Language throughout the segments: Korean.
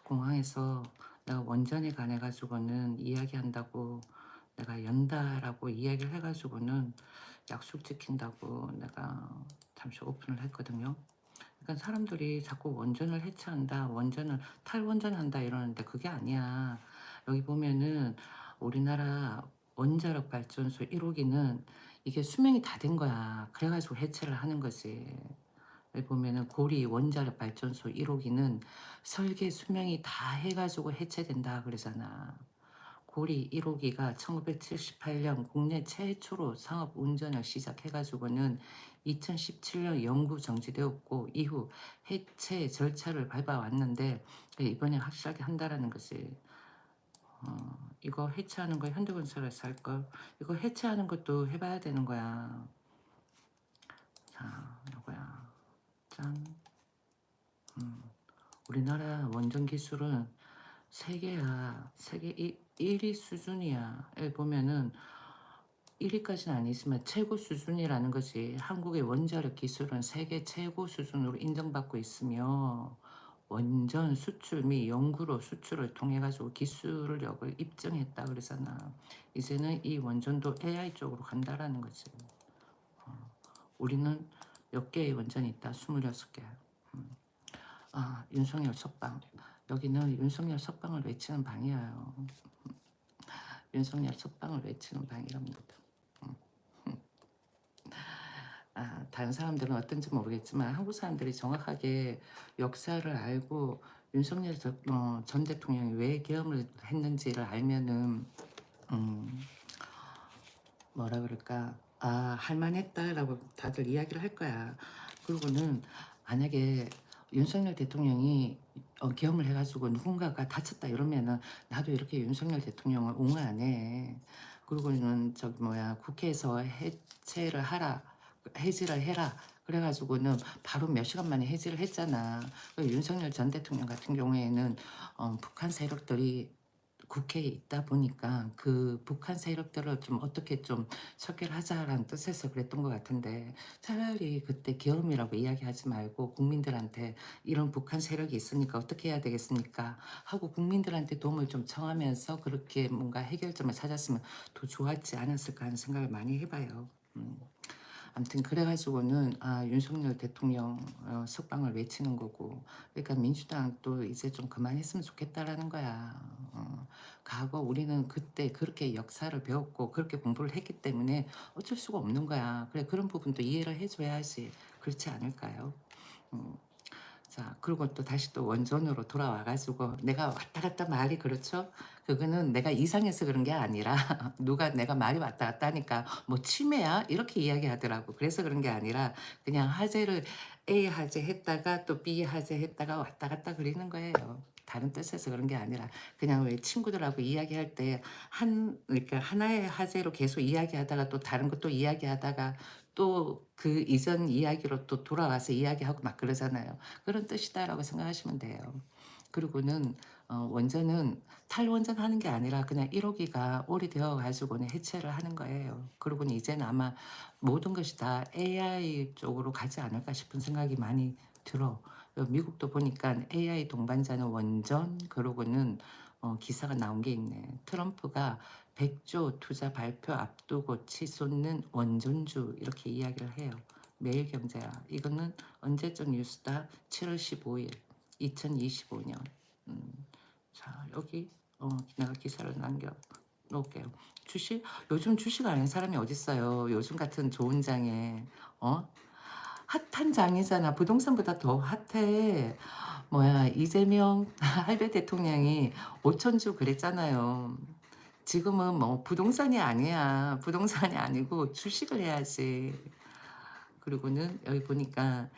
공항에서 내가 원전에 관해 가지고는 이야기한다고 내가 연다라고 이야기를 해 가지고는 약속 지킨다고 내가 잠시 오픈을 했거든요. 그러니까 사람들이 자꾸 원전을 해체한다, 원전을 탈원전한다 이러는데 그게 아니야. 여기 보면은 우리나라 원자력 발전소 1호기는 이게 수명이 다 된 거야. 그래 가지고 해체를 하는 거지. 여기 보면은 고리 원자력 발전소 1호기는 설계 수명이 다 해가지고 해체된다 그러잖아. 고리 1호기가 1978년 국내 최초로 상업 운전을 시작해가지고는 2017년 영구 정지되었고 이후 해체 절차를 밟아왔는데 이번에 확실하게 한다라는 거지. 이거 해체하는 거 현대건설에서 할 걸. 이거 해체하는 것도 해봐야 되는 거야. 자, 이거야. 짠. 우리나라 원전 기술은 세계야. 세계 1위 수준이야. 여기 보면은 1위까지는 아니지만 최고 수준이라는 거지. 한국의 원자력 기술은 세계 최고 수준으로 인정받고 있으며 원전 수출 및 연구로 수출을 통해 가지고 기술력을 입증했다 그러잖아. 이제는 이 원전도 AI 쪽으로 간다라는 거지. 우리는 몇 개의 원전이 있다? 26개. 윤석열 석방. 여기는 윤석열 석방을 외치는 방이에요. 윤석열 석방을 외치는 방이랍니다. 다른 사람들은 어떤지 모르겠지만 한국 사람들이 정확하게 역사를 알고 윤석열 전 대통령이 왜 계엄을 했는지를 알면은 뭐라 그럴까 할만했다라고 다들 이야기를 할 거야. 그리고는 만약에 윤석열 대통령이 계엄을 해가지고 누군가가 다쳤다 이러면은 나도 이렇게 윤석열 대통령을 옹호하네. 그리고는 저기 뭐야 국회에서 해체를 하라, 해지를 해라. 그래가지고는 바로 몇 시간 만에 해지를 했잖아. 윤석열 전 대통령 같은 경우에는 북한 세력들이 국회에 있다 보니까 그 북한 세력들을 좀 어떻게 좀 척결하자라는 뜻에서 그랬던 것 같은데 차라리 그때 계엄이라고 이야기하지 말고 국민들한테 이런 북한 세력이 있으니까 어떻게 해야 되겠습니까? 하고 국민들한테 도움을 좀 청하면서 그렇게 뭔가 해결점을 찾았으면 더 좋았지 않았을까 하는 생각을 많이 해봐요. 아무튼 그래가지고는 윤석열 대통령 석방을 외치는 거고 그러니까 민주당도 이제 좀 그만했으면 좋겠다라는 거야. 과거 우리는 그때 그렇게 역사를 배웠고 그렇게 공부를 했기 때문에 어쩔 수가 없는 거야. 그래 그런 부분도 이해를 해줘야지 그렇지 않을까요? 음. 자, 그리고 또 다시 또 원전으로 돌아와가지고 내가 왔다 갔다 말이 그렇죠? 그거는 내가 이상해서 그런 게 아니라 누가 내가 말이 왔다 갔다 하니까 뭐 치매야? 이렇게 이야기하더라고. 그래서 그런 게 아니라 그냥 화제를 A 화제 했다가 또 B 화제 했다가 왔다 갔다 그리는 거예요. 다른 뜻에서 그런 게 아니라 그냥 왜 친구들하고 이야기할 때 그러니까 하나의 화제로 계속 이야기하다가 또 다른 것도 이야기하다가 또 그 이전 이야기로 또 돌아와서 이야기하고 막 그러잖아요. 그런 뜻이다라고 생각하시면 돼요. 그리고는 원전은 탈원전 하는 게 아니라 그냥 1호기가 오래되어 가지고는 해체를 하는 거예요. 그리고는 이제는 아마 모든 것이 다 AI 쪽으로 가지 않을까 싶은 생각이 많이 들어. 미국도 보니까 AI 동반자는 원전 그러고는 기사가 나온 게 있네. 트럼프가 100조 투자 발표 앞두고 치솟는 원전주 이렇게 이야기를 해요. 매일경제야. 이거는 언제적 뉴스다? 7월 15일 2025년. 자 여기 내가 기사를 남겨 놓을게요. 주식? 요즘 주식 아는 사람이 어딨어요. 요즘 같은 좋은 장에 핫한 장이잖아. 부동산보다 더 핫해. 뭐야 이재명 할배 대통령이 5천주 그랬잖아요. 지금은 뭐 부동산이 아니야. 부동산이 아니고 주식을 해야지. 그리고는 여기 보니까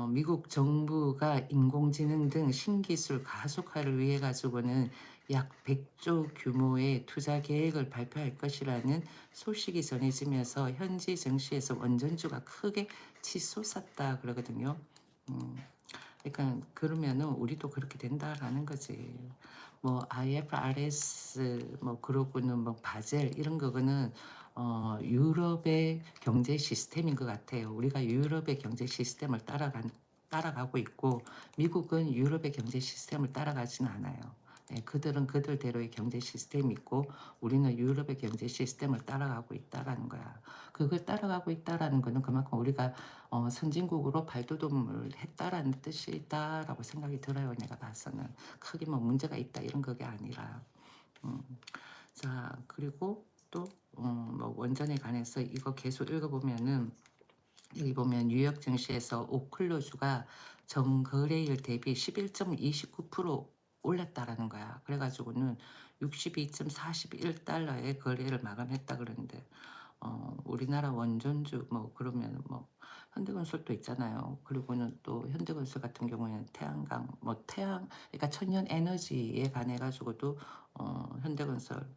미국 정부가 인공지능 등 신기술 가속화를 위해 가지고는 약 100조 규모의 투자 계획을 발표할 것이라는 소식이 전해지면서 현지 증시에서 원전주가 크게 치솟았다 그러거든요. 음, 그러니까 그러면은 우리도 그렇게 된다라는 거지. 뭐 IFRS 뭐 그러고는 뭐 바젤 이런 거는 유럽의 경제 시스템인 것 같아요. 우리가 유럽의 경제 시스템을 따라가고 있고 미국은 유럽의 경제 시스템을 따라가지는 않아요. 예, 그들은 그들대로의 경제 시스템이 있고 우리는 유럽의 경제 시스템을 따라가고 있다라는 거야. 그걸 따라가고 있다라는 거는 그만큼 우리가 선진국으로 발돋움을 했다라는 뜻이다라고 생각이 들어요. 내가 봐서는 크게 뭐 문제가 있다 이런 그게 아니라. 음. 자, 그리고 또 뭐 원전에 관해서 이거 계속 읽어보면은 여기 보면 뉴욕 증시에서 오클로주가 전거래일 대비 11.29% 올랐다라는 거야. 그래가지고는 62.41달러의 거래를 마감했다 그러는데 우리나라 원전주 뭐 그러면 뭐 현대건설도 있잖아요. 그리고는 또 현대건설 같은 경우에는 태양광 뭐 태양 그러니까 천연 에너지에 관해 가지고도 현대건설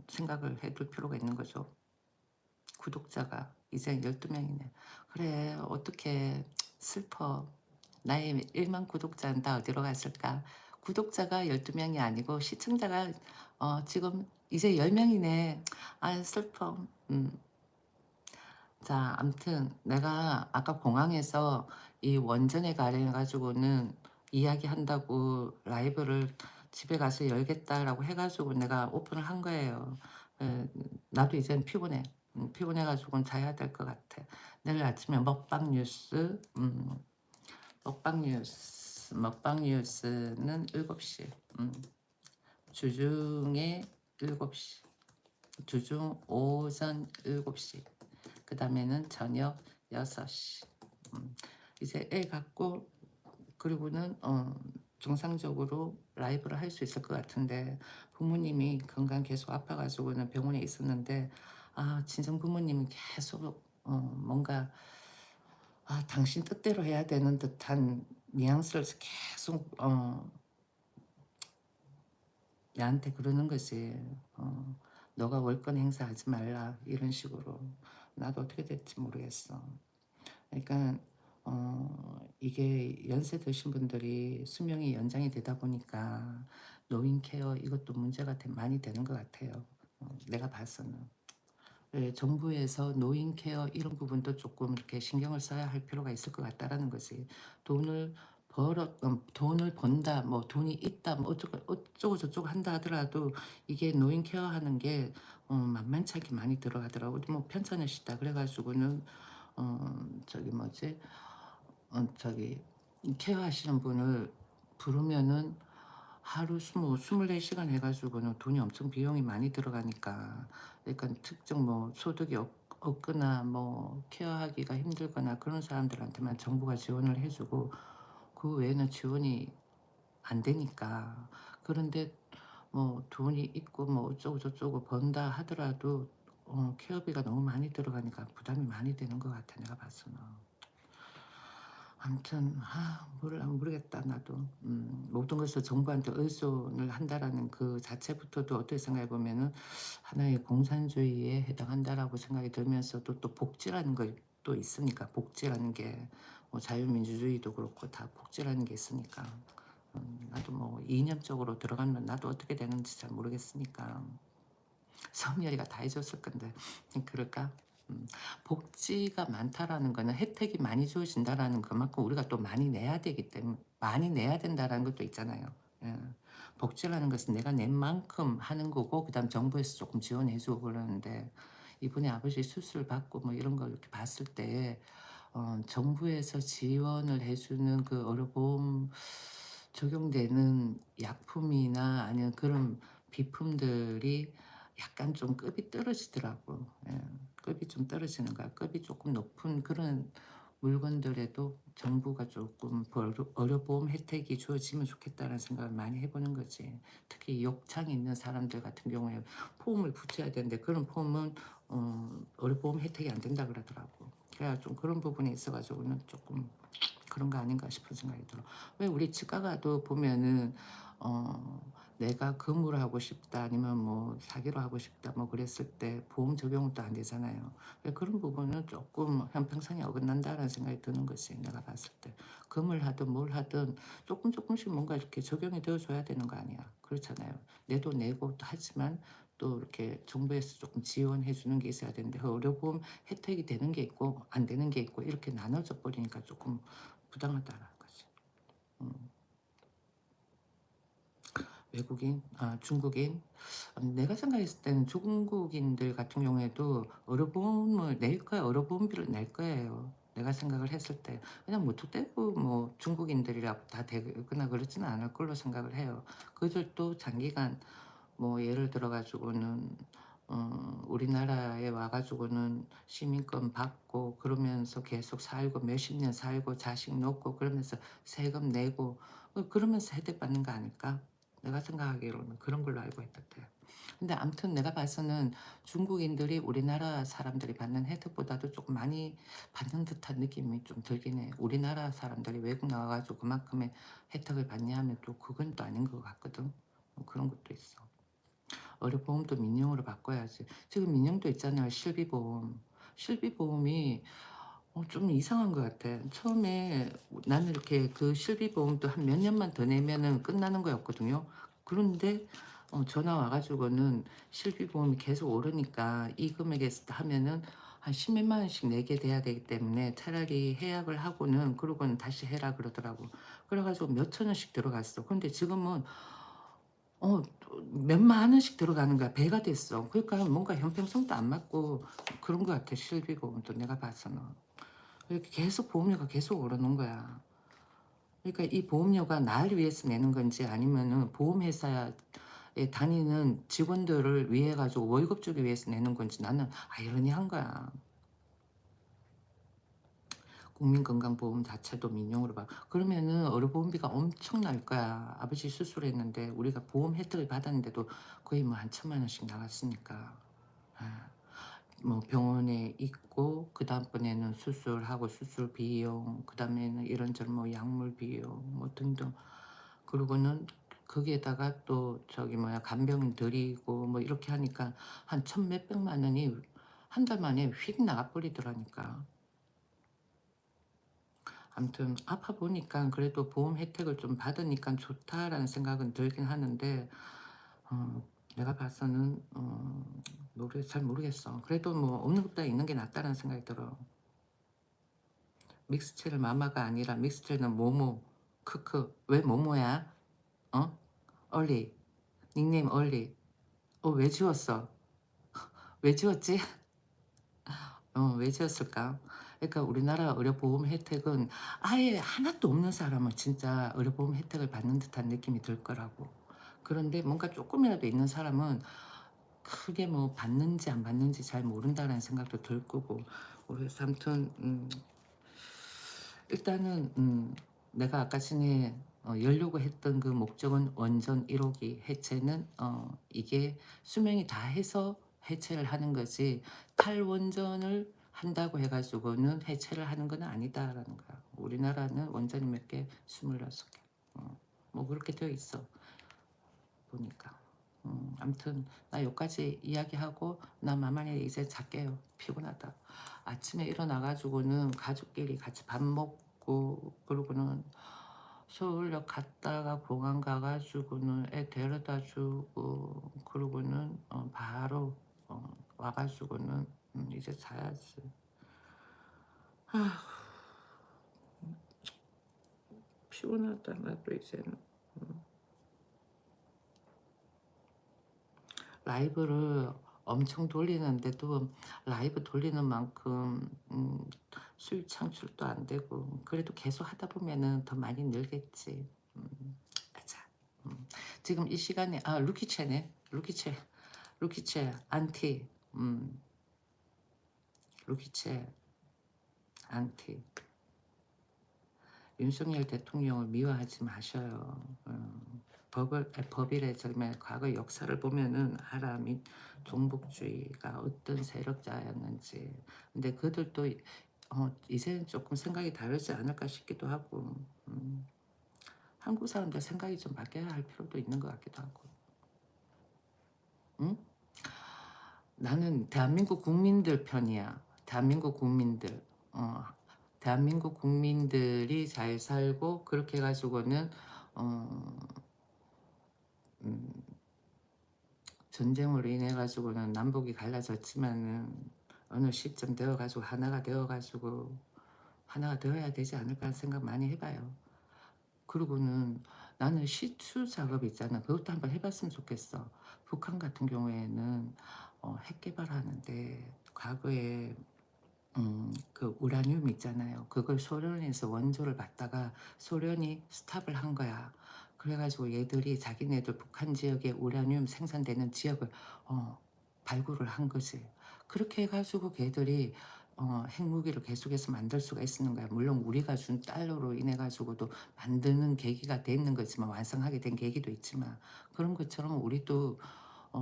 생각을 해둘 필요가 있는 거죠. 구독자가 이제 12명이네. 그래, 어떻게 슬퍼. 나의 1만 구독자는 다 어디로 갔을까? 구독자가 12명이 아니고 시청자가 지금 이제 10명이네. 아, 슬퍼. 자, 암튼 내가 아까 공항에서 이 원전에 관해 가지고는 이야기한다고 라이브를 집에 가서 열겠다라고 해가지고 내가 오픈을 한 거예요. 나도 이젠 피곤해. 피곤해가지고는 자야 될 것 같아. 내일 아침에 먹방 뉴스, 먹방 뉴스는 7시. 주중에 7시. 주중 오전 7시. 그 다음에는 저녁 6시. 이제 애 갖고 그리고는 정상적으로 라이브를 할 수 있을 것 같은데 부모님이 건강 계속 아파가지고는 병원에 있었는데 친정 부모님은 계속 뭔가 당신 뜻대로 해야 되는 듯한 뉘앙스를 계속 나한테 그러는 거지. 너가 월권 행사하지 말라 이런 식으로. 나도 어떻게 될지 모르겠어. 그러니까 이게 연세 드신 분들이 수명이 연장이 되다 보니까 노인 케어 이것도 문제가 많이 되는 것 같아요. 내가 봐서는. 예, 정부에서 노인 케어 이런 부분도 조금 이렇게 신경을 써야 할 필요가 있을 것 같다라는 거지. 돈을 번다, 뭐 돈이 있다, 뭐 어쩌고 저쩌고 한다 하더라도 이게 노인 케어하는 게 만만치 않게 많이 들어가더라고. 뭐 편찮으시다 그래가지고는 저기 뭐지? 저기 케어하시는 분을 부르면은 하루 24시간 해가지고는 돈이 엄청 비용이 많이 들어가니까 그러니까 특정 뭐 소득이 없거나 뭐 케어하기가 힘들거나 그런 사람들한테만 정부가 지원을 해주고 그 외에는 지원이 안 되니까 그런데 뭐 돈이 있고 뭐 어쩌고 저쩌고 번다 하더라도 케어비가 너무 많이 들어가니까 부담이 많이 되는 것 같아 내가 봐서는. 아무튼 모르겠다 나도. 모든 것을 정부한테 의존을 한다라는 그 자체부터도 어떻게 생각해 보면은 하나의 공산주의에 해당한다라고 생각이 들면서도 또 복지라는 것도 있으니까 복지라는 게 뭐 자유민주주의도 그렇고 다 복지라는 게 있으니까 나도 뭐 이념적으로 들어가면 나도 어떻게 되는지 잘 모르겠으니까 성렬이가 다 해줬을 건데 그럴까? 복지가 많다라는 거는 혜택이 많이 주어진다라는 그만큼 우리가 또 많이 내야 되기 때문에 많이 내야 된다라는 것도 있잖아요. 예. 복지라는 것은 내가 낸 만큼 하는 거고 그다음 정부에서 조금 지원해주고 그러는데 이번에 아버지 수술 받고 뭐 이런 걸 이렇게 봤을 때 정부에서 지원을 해주는 그 의료보험 적용되는 약품이나 아니면 그런 비품들이 약간 좀 급이 떨어지더라고. 예. 급이 좀 떨어지는 거야. 급이 조금 높은 그런 물건들에도 정부가 조금 의료보험 혜택이 주어지면 좋겠다는 생각을 많이 해보는 거지. 특히 욕창이 있는 사람들 같은 경우에 폼을 붙여야 되는데 그런 폼은 의료보험 혜택이 안 된다 그러더라고. 그래야 좀 그런 부분에 있어가지고는 조금 그런 거 아닌가 싶은 생각이 들어. 왜 우리 치과 가도 보면은 내가 금으로 하고 싶다 아니면 뭐 사기로 하고 싶다 뭐 그랬을 때 보험 적용은 또 안 되잖아요. 그런 부분은 조금 형평성이 어긋난다는 생각이 드는 거지 내가 봤을 때. 금을 하든 뭘 하든 조금씩 뭔가 이렇게 적용이 되어줘야 되는 거 아니야. 그렇잖아요. 내도 내고 또 하지만 또 이렇게 정부에서 조금 지원해 주는 게 있어야 되는데 그 의료보험 혜택이 되는 게 있고 안 되는 게 있고 이렇게 나눠져 버리니까 조금 부당하다는 거지. 음. 외국인, 중국인. 내가 생각했을 때는 중국인들 같은 경우에도 의료보험을 낼 거야. 의료보험비를 낼 거예요. 내가 생각을 했을 때. 그냥 무턱대고 뭐 중국인들이라고 다 되거나 그러지는 않을 걸로 생각을 해요. 그들도 장기간 뭐 예를 들어 가지고는 우리나라에 와 가지고는 시민권 받고 그러면서 계속 살고 몇십 년 살고 자식 놓고 그러면서 세금 내고 그러면서 혜택 받는 거 아닐까? 내가 생각하기로는 그런 걸로 알고 있던데. 근데 아무튼 내가 봐서는 중국인들이 우리나라 사람들이 받는 혜택보다도 조금 많이 받는 듯한 느낌이 좀 들긴 해. 우리나라 사람들이 외국 나와 가지고 그만큼의 혜택을 받냐 하면 또 그건 또 아닌 것 같거든. 그런 것도 있어. 의료보험도 민영으로 바꿔야지. 지금 민영도 있잖아요. 실비보험. 실비보험이 좀 이상한 것 같아. 처음에 나는 이렇게 그 실비보험도 한 몇 년만 더 내면은 끝나는 거였거든요. 그런데 전화 와가지고는 실비보험이 계속 오르니까 이 금액에 하면은 한 십몇만 원씩 내게 돼야 되기 때문에 차라리 해약을 하고는 그러고는 다시 해라 그러더라고. 그래가지고 몇천 원씩 들어갔어. 근데 지금은 몇만 원씩 들어가는 거야. 배가 됐어. 그러니까 뭔가 형평성도 안 맞고 그런 것 같아. 실비보험도 내가 봐서는. 이렇게 계속 보험료가 계속 오르는 거야. 그러니까 이 보험료가 나를 위해서 내는 건지 아니면은 보험회사에 다니는 직원들을 위해 가지고 월급 주기 위해서 내는 건지 나는 아이러니한 거야. 국민건강보험 자체도 민영으로 봐. 그러면은 의료보험비가 엄청 날 거야. 아버지 수술했는데 우리가 보험 혜택을 받았는데도 거의 뭐 한 천만 원씩 나갔으니까. 아, 뭐 병원에 있고 그 다음번에는 수술하고 수술 비용 그 다음에는 이런저런 뭐 약물 비용 뭐 등등 그리고는 거기에다가 또 저기 뭐야 간병인 들이고 뭐 이렇게 하니까 한 천 몇백만 원이 한 달 만에 휙 나가버리더라니까. 아무튼 아파 보니까 그래도 보험 혜택을 좀 받으니까 좋다라는 생각은 들긴 하는데 어, 내가 봐서는 잘 모르겠어. 그래도 뭐 없는 것보다 있는 게 낫다는 생각이 들어. 믹스첼 마마가 아니라 믹스첼은 모모. 크크. 왜 모모야? 어? 얼리. 닉네임 얼리. 왜 지웠어? 왜 지웠지? 왜 지웠을까? 그러니까 우리나라 의료보험 혜택은 아예 하나도 없는 사람은 진짜 의료보험 혜택을 받는 듯한 느낌이 들 거라고. 그런데 뭔가 조금이라도 있는 사람은 크게 뭐 받는지 안 받는지 잘 모른다는 생각도 들 거고. 그래서 아무튼 일단은 내가 아까 전에 열려고 했던 그 목적은 원전 1호기 해체는 이게 수명이 다 해서 해체를 하는 거지 탈원전을 한다고 해가지고는 해체를 하는 건 아니다라는 거야. 우리나라는 원전이 몇 개? 26개. 뭐 그렇게 되어 있어. 보니까. 아무튼 나 여기까지 이야기하고 나 마만에 이제 잘게요. 피곤하다. 아침에 일어나가지고는 가족끼리 같이 밥 먹고 그러고는 서울역 갔다가 공항 가가지고는 애 데려다 주고 그러고는 바로 와가지고는 이제 자야지. 아 피곤하다 나도 이제는. 라이브를 엄청 돌리는데도 라이브 돌리는 만큼 수익 창출도 안 되고 그래도 계속 하다 보면은 더 많이 늘겠지. 가자. 지금 이 시간에 루키체네. 루키체 안티. 루키체 안티. 윤석열 대통령을 미워하지 마셔요. 법이래 저면 과거 역사를 보면은 하라민 종북주의가 어떤 세력자였는지. 근데 그들도 이제는 조금 생각이 다르지 않을까 싶기도 하고. 한국 사람들 생각이 좀 바뀌어야 할 필요도 있는 것 같기도 하고. 응? 나는 대한민국 국민들 편이야. 대한민국 국민들. 대한민국 국민들이 잘 살고 그렇게 해가지고는 어, 음, 전쟁으로 인해 가지고는 남북이 갈라졌지만은 어느 시점 되어 가지고 하나가 되어 가지고 하나가 되어야 되지 않을까 하는 생각 많이 해 봐요. 그리고는 나는 시추 작업 있잖아. 그것도 한번 해 봤으면 좋겠어. 북한 같은 경우에는 핵 개발하는데 과거에 그 우라늄 있잖아요. 그걸 소련에서 원조를 받다가 소련이 스탑을 한 거야. 그래 가지고 얘들이 자기네들 북한 지역에 우라늄 생산되는 지역을 어 발굴을 한 거지. 그렇게 해 가지고 걔들이 핵무기를 계속해서 만들 수가 있었는 거야. 물론 우리가 준 달러로 인해 가지고도 만드는 계기가 됐는 거지만, 완성하게 된 계기도 있지만, 그런 것처럼 우리도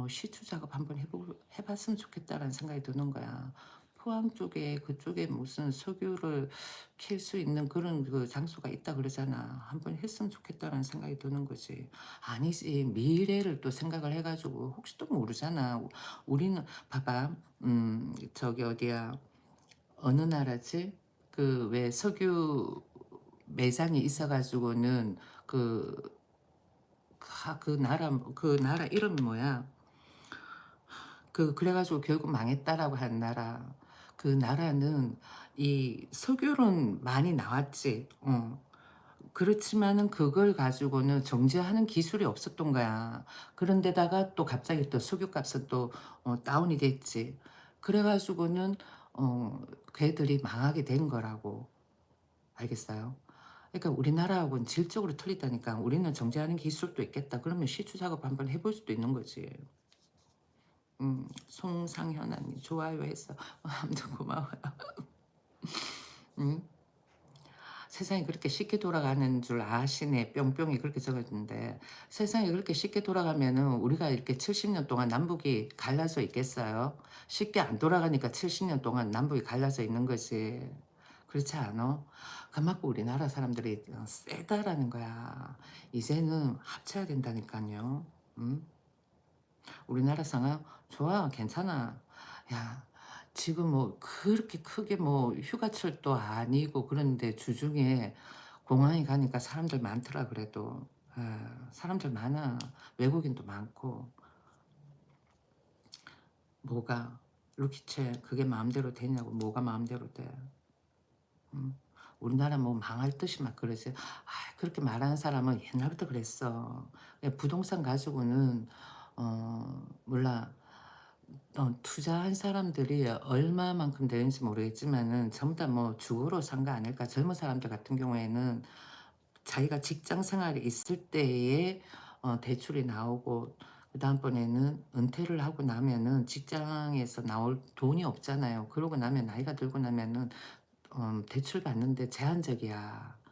시추 작업 한번 해 봤으면 좋겠다라는 생각이 드는 거야. 포항 쪽에 그쪽에 무슨 석유를 캘 수 있는 그런 그 장소가 있다 그러잖아. 한번 했으면 좋겠다라는 생각이 드는 거지. 아니지, 미래를 또 생각을 해 가지고 혹시 또 모르잖아. 우리는 봐봐. 저기 어디야. 어느 나라지? 그 왜 석유 매장이 있어 가지고는 그 나라 이름이 뭐야? 그래 가지고 결국 망했다라고 한 나라. 그 나라는 이 석유는 많이 나왔지. 그렇지만은 그걸 가지고는 정제하는 기술이 없었던 거야. 그런데다가 또 갑자기 또 석유값은 또 다운이 됐지. 그래 가지고는 어 걔들이 망하게 된 거라고. 알겠어요? 그러니까 우리나라하고는 질적으로 틀리다니까. 우리는 정제하는 기술도 있겠다. 그러면 시추 작업 한번 해볼 수도 있는 거지. 송상현아님 좋아요 했어. 아무튼 고마워요. 음, 세상이 그렇게 쉽게 돌아가는 줄 아시네. 뿅뿅이 그렇게 적었는데, 세상이 그렇게 쉽게 돌아가면은 우리가 이렇게 70년 동안 남북이 갈라져 있겠어요? 쉽게 안 돌아가니까 70년 동안 남북이 갈라져 있는 거지. 그렇지 않아? 그만큼 우리나라 사람들이 세다라는 거야. 이제는 합쳐야 된다니까요. 음? 우리나라 상황 좋아, 괜찮아. 야, 지금 뭐 그렇게 크게 뭐 휴가철도 아니고 그런데 주중에 공항에 가니까 사람들 많더라 그래도. 사람들 많아. 외국인도 많고. 뭐가 루키채 그게 마음대로 되냐고. 뭐가 마음대로 돼. 음. 우리나라 뭐 망할 듯이 막 그러지. 그렇게 말하는 사람은 옛날부터 그랬어. 부동산 가지고는 몰라. 투자한 사람들이 얼마만큼 되는지 모르겠지만은 전부 다 뭐 주거로 산 거 아닐까. 젊은 사람들 같은 경우에는 자기가 직장 생활이 있을 때에 대출이 나오고, 그다음번에는 은퇴를 하고 나면은 직장에서 나올 돈이 없잖아요. 그러고 나면 나이가 들고 나면은 대출 받는데 제한적이야.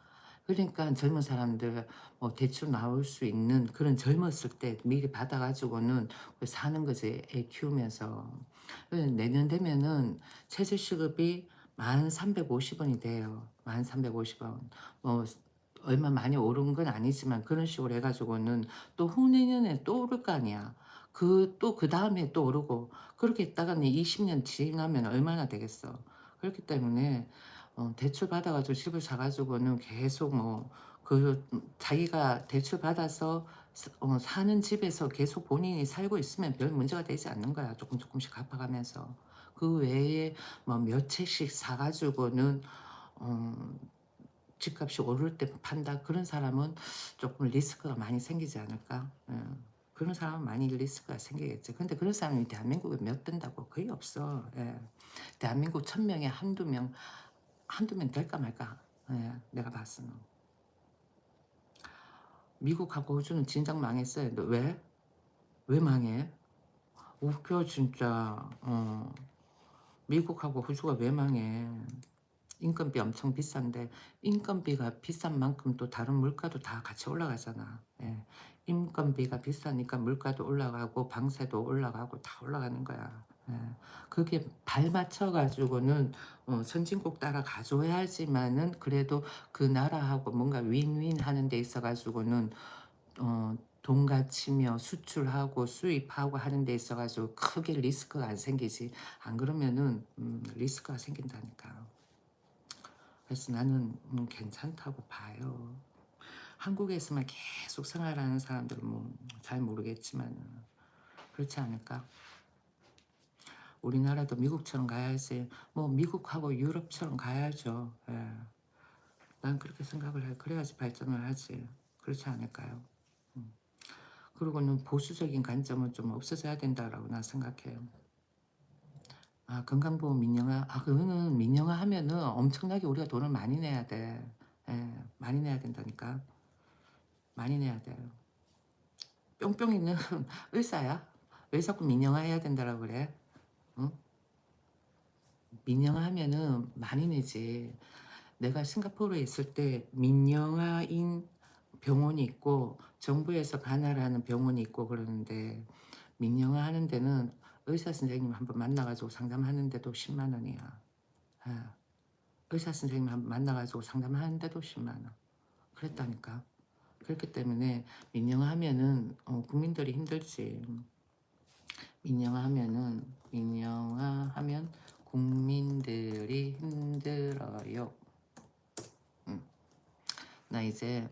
그러니까 젊은 사람들 대출 나올 수 있는 그런 젊었을 때 미리 받아 가지고는 사는 거지, 애 키우면서. 내년 되면은 최저시급이 1350원이 돼요. 1350원. 뭐 얼마 많이 오른 건 아니지만 그런 식으로 해 가지고는 또 후내년에 또 오를 거 아니야. 또 그다음에 또 오르고 그렇게 있다가는 20년 지나면 얼마나 되겠어. 그렇기 때문에 대출 받아 가지고 집을 사 가지고는 계속 뭐 자기가 대출 받아서 사는 집에서 계속 본인이 살고 있으면 별 문제가 되지 않는 거야, 조금씩 갚아가면서. 그 외에 뭐 몇 채씩 사 가지고는 어 집값이 오를 때 판다, 그런 사람은 조금 리스크가 많이 생기지 않을까? 그런 사람은 많이 리스크가 생기겠죠. 근데 그런 사람이 대한민국에 몇 된다고? 거의 없어. 예. 대한민국 1000명에 한두 명 될까 말까. 예, 내가 봤어는. 미국하고 호주는 진작 망했어요. 너 왜? 왜 망해? 웃겨 진짜. 미국하고 호주가 왜 망해? 인건비 엄청 비싼데, 인건비가 비싼 만큼 또 다른 물가도 다 같이 올라가잖아. 예. 인건비가 비싸니까 물가도 올라가고 방세도 올라가고 다 올라가는 거야. 예. 그게 발맞춰 가지고는 선진국 따라 가져야지만은 그래도 그 나라하고 뭔가 윈윈 하는 데 있어 가지고는 돈 갖추며 수출하고 수입하고 하는 데 있어 가지고 크게 리스크가 안 생기지. 안 그러면은 리스크가 생긴다니까. 그래서 나는 괜찮다고 봐요. 한국에서만 계속 생활하는 사람들은 뭐 잘 모르겠지만은 그렇지 않을까? 우리나라도 미국처럼 가야지. 뭐 미국하고 유럽처럼 가야죠. 예. 난 그렇게 생각을 해. 그래야지 발전을 하지. 그렇지 않을까요? 음. 그리고는 보수적인 관점은 좀 없어져야 된다라고 난 생각해요. 아, 건강보험 민영화. 아, 그거는 민영화 하면은 엄청나게 우리가 돈을 많이 내야 돼. 예, 많이 내야 된다니까. 많이 내야 돼요. 뿅뿅이는 의사야? 왜 자꾸 민영화 해야 된다라고 그래? 응? 민영화 하면은 많이 내지. 내가 싱가포르에 있을 때 민영화인 병원이 있고 정부에서 관할하는 병원이 있고 그러는데, 민영화 하는 데는 의사 선생님 한번 만나가지고 상담하는데도 10만 원이야. 아, 의사 선생님 한번 만나가지고 상담하는데도 10만 원. 그랬다니까. 그렇기 때문에 민영화 하면은 국민들이 힘들지. 민영화 하면 국민들이 힘들어요. 나 이제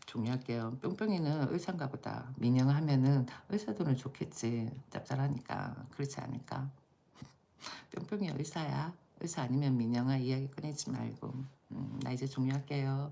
종료할게요. 뿅뿅이는 의사인가 보다. 민영화 하면은 의사들은 좋겠지. 짭짤하니까. 그렇지 않을까? 뿅뿅이 의사야. 의사 아니면 민영화 이야기 꺼내지 말고. 나 이제 종료할게요.